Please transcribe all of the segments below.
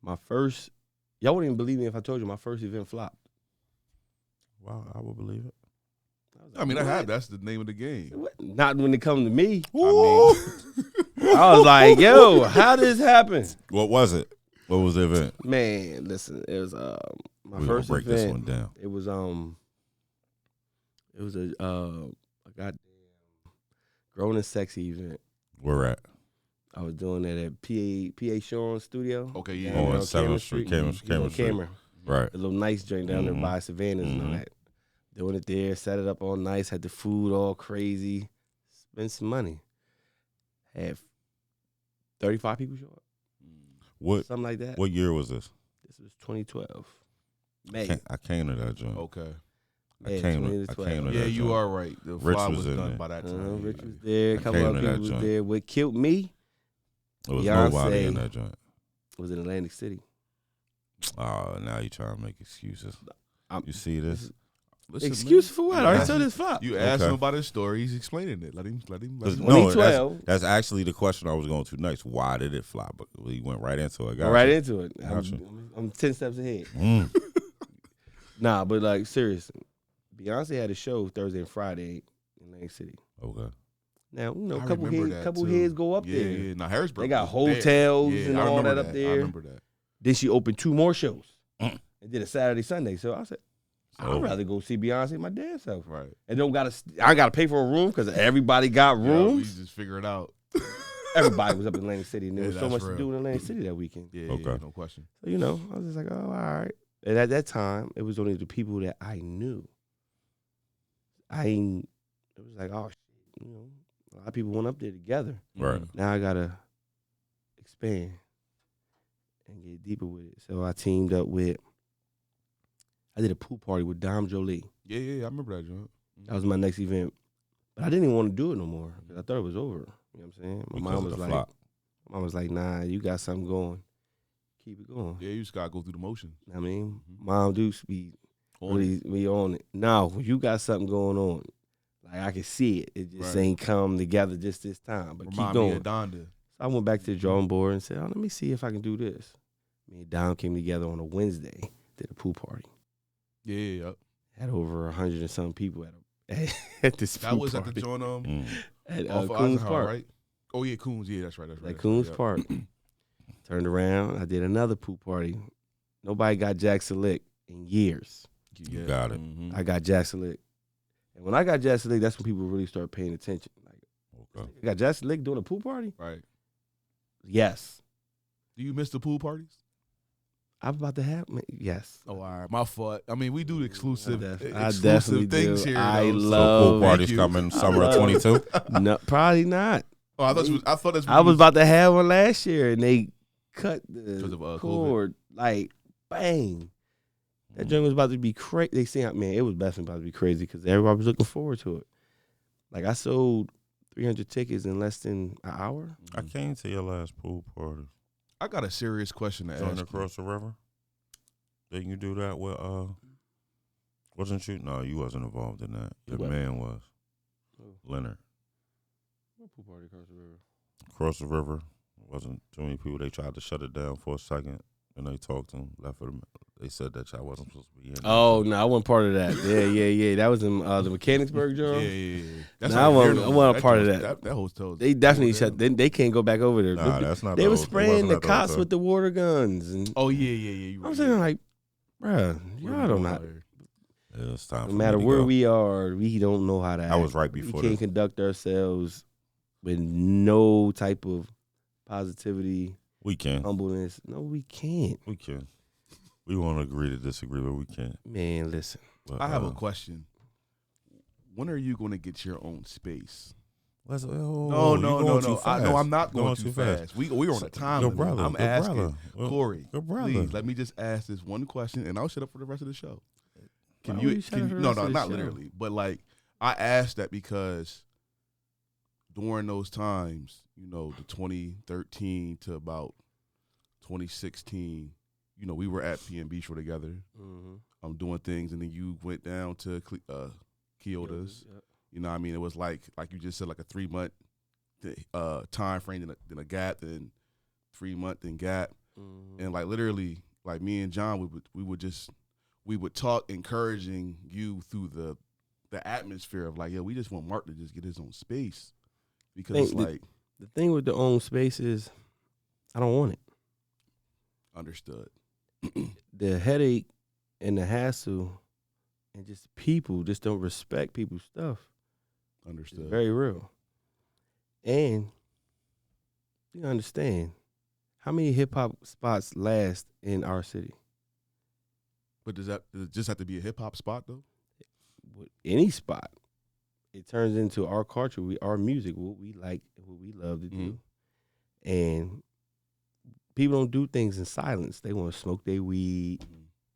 My first, y'all wouldn't even believe me if I told you my first event flopped. Wow, I would believe it. I mean, that's the name of the game. What? Not when it comes to me. I mean, I was like, yo, how did this happen? What was it? What was the event? Man, listen, it was my We're first gonna break event. this one down. It was a goddamn grown and sexy event. Where at? I was doing that at PA Sean Studio. okay, yeah. down Oh, there on 7th Street, Cameron Street. Cameron. Right. A little nice joint down there Mhm. by Savannah's and all Mhm. that. Doing it there, set it up all nice, had the food all crazy, spent some money. Had 35 people show up. What Something like that. What year was this? This was 2012. May. I came to that joint. Okay. May I came 2012. to Yeah, that you joint. are right. The Rich fly was was in done there. by that time. Rich was there. A I couple came other to that people was joint. there. What killed me There was Beyonce nobody in that joint. was in Atlantic City. Oh, now you trying to make excuses. I'm- You see this? Listen, Excuse man, for what? you I already asked- told this flop. You asked Okay. him about his story. He's explaining it. Let him. No, 2012. that's actually the question I was going to next. Why did it flop? But we went right into it. Right into it. Gotcha. I'm 10 steps ahead. Mm. Nah, but like seriously, Beyonce had a show Thursday and Friday in Atlantic City. Okay. Now, you know, I a couple remember heads, that, couple too. heads go up Yeah, there. yeah. Now Harrisburg. They got was there. hotels Yeah, and I all remember that up there. I remember that. Then she opened 2 more shows. Mm. And did a Saturday, Sunday. So I said, So- I'd rather go see Beyonce my damn self. Right. And I gotta pay for a room because everybody got Yeah, we rooms. just figure it out. Everybody was up in Atlantic City, and there Yeah, was so that's much real. to do in Atlantic City that weekend. Yeah, Okay. yeah, no question. So, you know, I was just like, oh, all right. And at that time, it was only the people that I knew. It was like, oh, shit, you know, a lot of people went up there together. Right. Now I gotta expand and get deeper with it. So I teamed up with. I did a pool party with Dom Jolie. Yeah, I remember that, John. That was my next event, but I didn't even want to do it no more because I thought it was over. You know what I'm saying? My Because mom of was the like, flop. nah, you got something going, keep it going. Yeah, you just gotta go through the motions. I mean, Mhm. mom do be really be on it. No, you got something going on. Like I can see it. It just Right. ain't come together just this time. But Remind keep me going. of Donda. So I went back to the drawing board and said, oh, let me see if I can do this. Me and Dom came together on a Wednesday, did a pool party. Yeah. Had over 100 and some people at this That pool was party. at the joint At off of Coons Eisenhower, Park. right? Oh yeah, Coons. Yeah, that's right. At Coons yeah. Park. Turned around. I did another pool party. Nobody got Jack Slick in years. You got it. Mhm. I got Jack Slick. And when I got Jack Slick, that's when people really start paying attention. Like, Okay. I got Jack Slick doing a pool party? Right. Yes. Do you miss the pool parties? I'm about to have, yes. Oh, all right. My fault. I mean, we do the exclusive, I definitely things do. here. I though, so- love- Pool Thank parties you. coming summer of love- 22. No, probably not. Oh, I thought that's. I was about to have one last year, and they cut Because the of, COVID. cord, like, bang. That joint was about to be crazy. They said, man, it was definitely about to be crazy because everybody was looking forward to it. Like, I sold 300 tickets in less than an hour. I came to your last pool party. I got a serious question to Joint ask. across the river. Didn't you do that with wasn't you? No, you wasn't involved in that. Your What? man was. Who? Leonard. What pool party across the river? Across the river. Wasn't too many people. They tried to shut it down for a second. And they talked to him, left with him. They said that y'all wasn't supposed to be in there. Oh, no, I wasn't part of that. Yeah. That was in the Mechanicsburg Yeah, joint. yeah. That's Nah, not I wasn't a part of joint- that. That hotel. They definitely shut. They can't go back over there. Nah, that's not They the were hotel. It spraying wasn't the at the cops hotel. with the water guns. And Oh yeah. You I'm right. saying, like, bruh, y'all don't know. Yeah, it's time No for matter me to where go. we are, we don't know how to act. I was right before We can't this. conduct ourselves with no type of positivity, We can. humbleness. No, we can't. We can. We want to agree to disagree, but we can't. Man, listen. But, I have a question. When are you going to get your own space? Let's, No. I'm not going too fast. We're on a time Good limit. brother. I'm good asking brother. Well, Corey. good brother. Please let me just ask this one question, and I'll shut up for the rest of the show. Can Why you? would you shut Can up you for the no, rest no, of the not show? literally, but like I asked that because during those times, the 2013 to about 2016, we were at P&B Shore together. I'm doing things, and then you went down to Kyoto's. Yep. You know what I mean? It was like you just said, like a 3 month time frame, then a gap, then 3 month, then gap. And like literally, like me and John, we would talk, encouraging you through the atmosphere of like, we just want Mark to just get his own space, because it's like the thing with the own space is I don't want it. Understood. The headache and the hassle and just people just don't respect people's stuff. Understood. It's very real. And you understand how many hip hop spots last in our city? But does it just have to be a hip hop spot though? With any spot, it turns into our culture, our music, what we like, what we love to do. And people don't do things in silence. They want to smoke their weed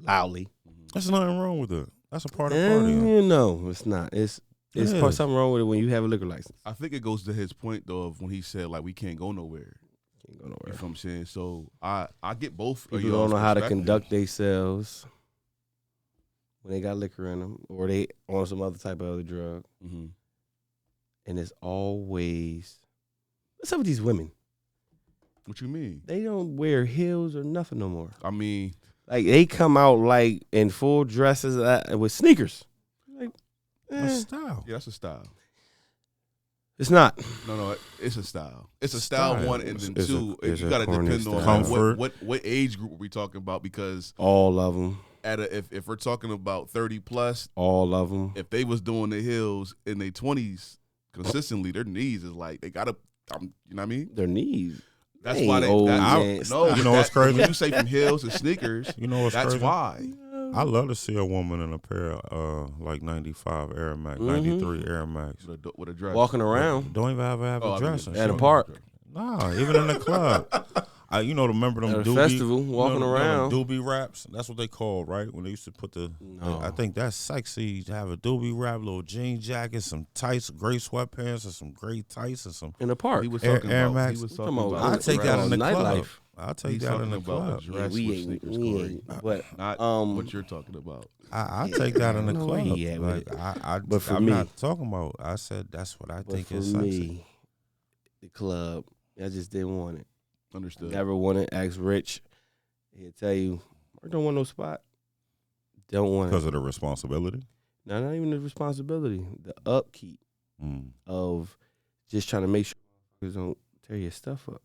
loudly. There's nothing wrong with it. That's a part of partying. No, it's not. It's something wrong with it when you have a liquor license. I think it goes to his point though of when he said like we can't go nowhere. Can't go nowhere. You know what I'm saying? So I get both. People don't know how to conduct themselves when they got liquor in them, or they on some other type of other drug. And it's always, what's up with these women? What you mean? They don't wear heels or nothing no more. I mean, like they come out like in full dresses with sneakers. Like, That's style. Yeah, that's a style. It's not. No, it's a style. It's a style one, and then two. You got to depend on comfort. What age group are we talking about? Because all of them. If we're talking about 30 plus, all of them. If they was doing the hills in their 20s consistently, their knees is like they gotta. You know what I mean? Their knees. That's why they. You know what's crazy? When you say from heels and sneakers, you know what's that's crazy? why. I love to see a woman in a pair of like 95 Air Max, 93 Air Max. With a dress. Walking around. Don't even have a dress. At a park. Nah, even in the club. Remember them at a doobie, festival, walking around. Doobie wraps. That's what they called, right? When they used to put I think that's sexy to have a doobie wrap, little jean jacket, some tights, gray sweatpants, and some gray tights, and some in the park. He was talking Air about. Max. He was talking about. I'll take that in the club. Nightlife. I'll take that in the club. We ain't. But not what you're talking about. I'll take that in the club. But for I'm me, not talking about. I said that's what I think is sexy. Me, the club, I just didn't want it. Understood. Never wanted. Ask Rich. He'll tell you, I don't want no spot. Don't want it. Because of the responsibility? No, not even the responsibility. The upkeep of just trying to make sure you don't tear your stuff up.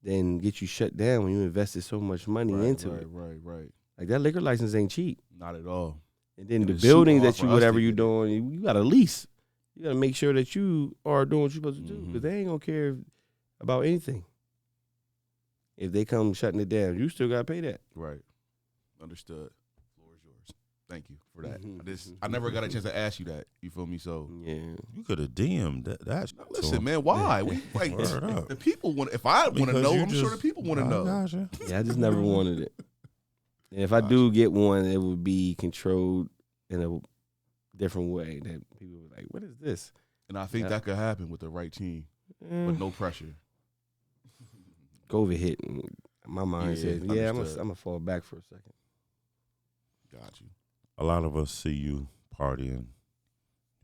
Then get you shut down when you invested so much money into it. Right. Like that liquor license ain't cheap. Not at all. And then the building that whatever you're doing, you got a lease. You got to make sure that you are doing what you're supposed to do, because they ain't gonna care about anything. If they come shutting it down, you still got to pay that. Right. Understood. Floor is yours. Thank you for that. I never got a chance to ask you that. You feel me? So yeah, you could have DM'd that. Listen, man, why? The people want. If I want to know, I'm sure the people want to know. Yeah, I just never wanted it. And if I do get one, it would be controlled in a different way. That people were like, "What is this?" And I think that could happen with the right team, but no pressure. COVID hit, and my mind said, I'm gonna fall back for a second. Got you. A lot of us see you partying.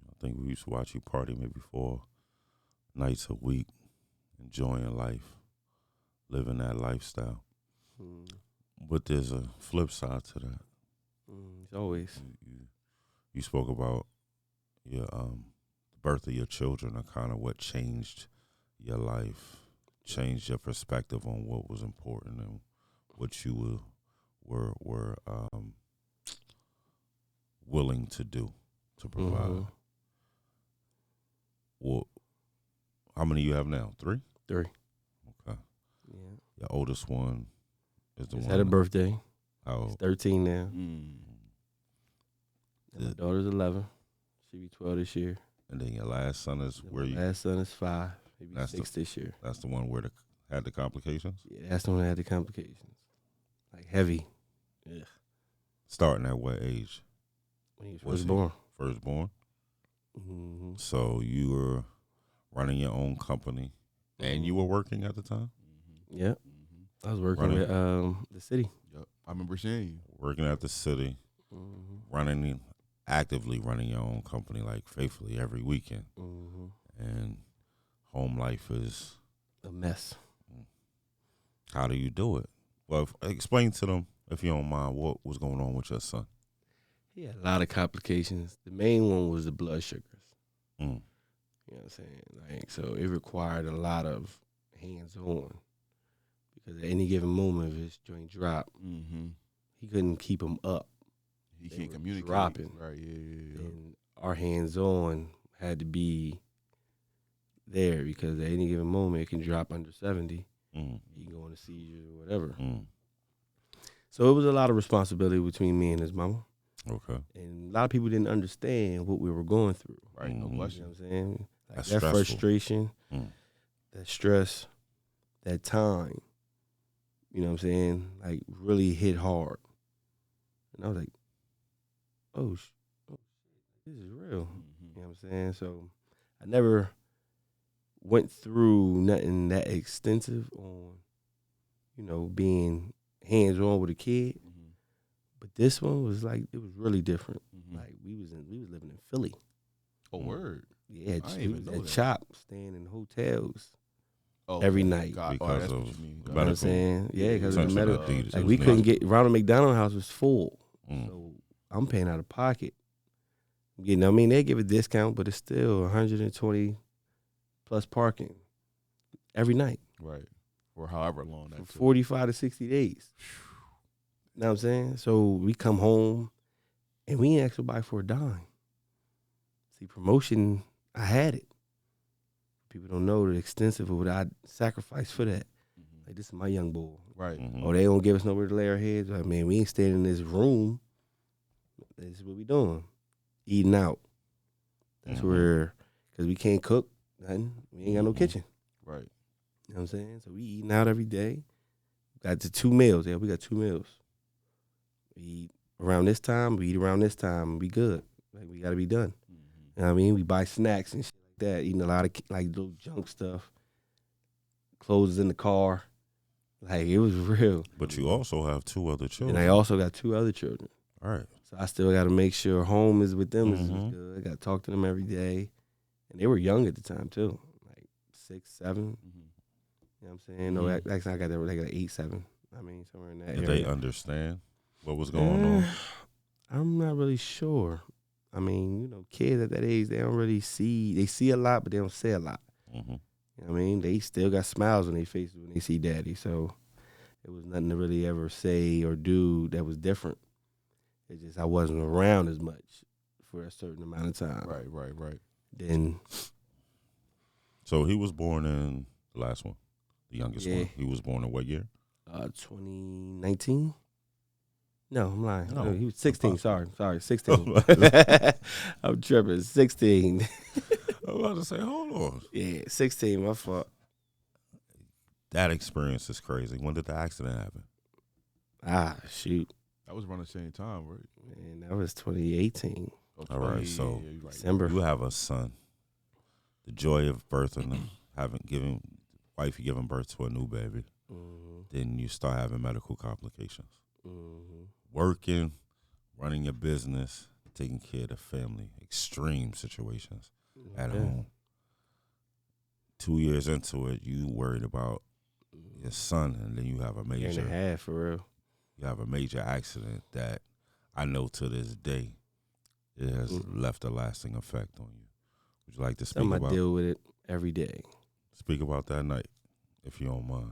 I think we used to watch you party maybe 4 nights a week, enjoying life, living that lifestyle. But there's a flip side to that. It's always. You spoke about your birth of your children and kind of what changed your life. Changed your perspective on what was important and what you were willing to do to provide. Well, how many you have now? 3? 3. Okay. Yeah. Your oldest one is the one. Had a birthday. Oh, he's 13 now. My daughter's 11. She'll be 12 this year. And then your last son is Last son is 5. He'll be 6 this year. That's the one where had the complications? Yeah, that's the one that had the complications. Like heavy. Yeah. Starting at what age? When he was first born. Firstborn? So you were running your own company and you were working at the time? Yep. I was working at the city. Yep. I remember seeing you. Working at the city. Actively running your own company, like faithfully every weekend. And home life is a mess. How do you do it? Well, explain to them, if you don't mind, what was going on with your son. He had a lot of complications. The main one was the blood sugars. Mm. You know what I'm saying? Like, so it required a lot of hands-on because at any given moment, if his joint dropped, he couldn't keep him up. He They can't were communicate. dropping. Right, yeah. And our hands-on had to be there because at any given moment, it can drop under 70. Mm. He can go into seizures or whatever. Mm. So it was a lot of responsibility between me and his mama. Okay. And a lot of people didn't understand what we were going through. Right, no Mhm. You question. know what I'm saying? Like That's that stressful. frustration, Mm. that stress, that time, you know what I'm saying? Like really hit hard. And I was like, oh this is real. You know what I'm saying? So I never went through nothing that extensive on, you know, being hands-on with a kid. But this one was like, it was really different. Like we was living in Philly. Oh, word. Yeah, I didn't we even was know at that. CHOP, staying in hotels Oh, every okay. night. God. Because that's of what you mean. You know what I'm medical saying? Yeah, because of the attention medical. that needed. Like It we was couldn't needed. get Ronald McDonald House was full, Mm. so I'm paying out of pocket. You know, I mean, they give a discount, but it's still 120 plus parking every night Right. Or however long for that took. 45 to 60 days. You know what I'm saying? So we come home and we ain't ask nobody for a dime. See, promotion, I had it. People don't know the extensive of what I sacrificed for that. Like, this is my young boy. Right. Mhm. Oh, they don't give us nowhere to lay our heads. Like, man, we ain't staying in this room. This is what we doing. Eating out. That's Mhm. where, because we can't cook nothing. We ain't got no Mhm. kitchen. Right. You know what I'm saying? So we eating out every day. Got to 2 meals. Yeah, we got 2 meals. We eat around this time. We eat around this time. And we good. Like, we got to be done. You know what I mean? We buy snacks and shit like that. Eating a lot of, like, little junk stuff. Clothes in the car. Like, it was real. But you also have 2 other children. And I also got 2 other children. All right. So I still got to make sure home is with them is Mhm. good. I got to talk to them every day. And they were young at the time, too. Like 6, 7. You know what I'm saying? No, actually, I got that. They got 8, 7. I mean, somewhere in that Did area. they understand what was going on? I'm not really sure. I mean, you know, kids at that age, they don't really see. They see a lot, but they don't say a lot. Mm-hmm. You know what I mean? They still got smiles on their faces when they see daddy. So it was nothing to really ever say or do that was different. It's just I wasn't around as much for a certain amount of time. Right. Then, So he was born in the last one, the youngest Yeah. one. He was born in what year? 2019? No, I'm lying. No, He was 16. impossible. Sorry, 16. I'm tripping. 16. I was about to say, hold on. Yeah, 16. My fault. That experience is crazy. When did the accident happen? Shoot. That was around the same time, right? Man, that was 2018. Oh, All right, 20, so yeah, you're right. December. You have a son. The joy of birthing him, wife giving birth to a new baby. Mm-hmm. Then you start having medical complications. Mm-hmm. Working, running your business, taking care of the family, extreme situations at home. 2 years into it, you worried about your son, and then you have a Year and a major, half, for real. you have a major accident that I know to this day it has left a lasting effect on you. Would you like to speak Something I about? deal with it every day. Speak about that night, if you don't mind.